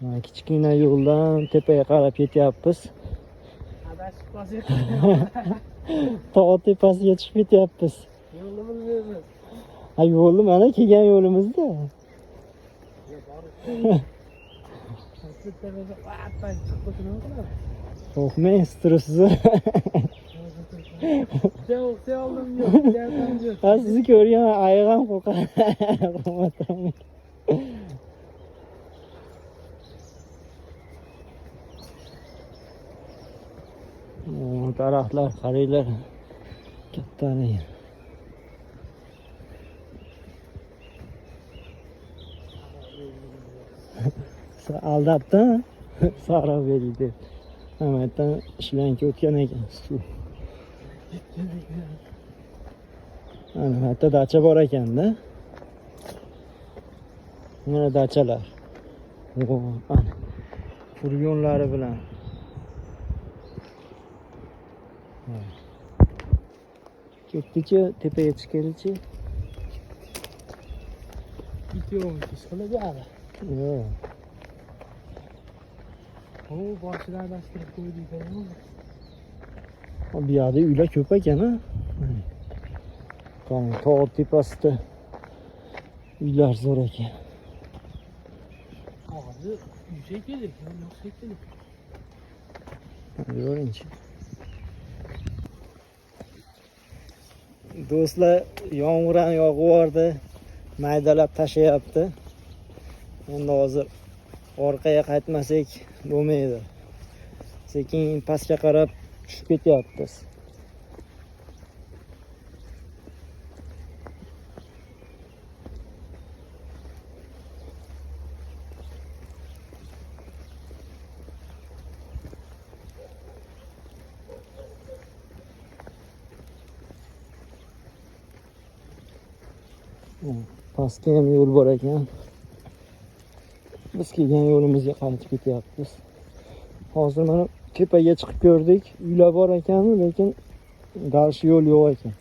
Kichkina yo'ldan tepaga qarab ketyapmiz. Adashib qolyapti. Tog' tepasiga chiqib ketyapmiz. Yo'lni bilmaymiz. Ha, yo'lni mana kelgan yo'limizda. Qo'rqmang, stressiz. Sen oldin yo'q. Ha, sizni ko'rgan ayiq ham qo'rqadi. Daraxtlar qaranglar. Kattani. Aldabdi, sara berdi. Hamaydan ishlanki o'tgan ekan suv. Ana hatta dacha bor ekanda. Mana dachalar. Ana furgonlari bilan. Ketdichi, tepaga chiqarichi. Videomi ishqiladi hali. Yo'q. O boshida adashtirib qo'ydik-ku. Bu yerda uylar ko'p ekan-a. Qani tog' tepasida uylar zo'r ekan. Hozir uyga kelik, yo'qsa kelik. Ko'ringchi. Do'stlar, yomg'ir ham yog'ib, maydalab tashlayapti. Endi hozir orqaga qaytmasak bo'lmaydi. Sekin pastga qarab tushib ketyapmiz. Pastga ham yo'l bor ekan. Biz kelgan yo'limizga qaytib ketyapmiz. Hozir mana tepaga chiqib ko'rdik. Uylar bor ekan, lekin qarshi yo'l yo'q ekan.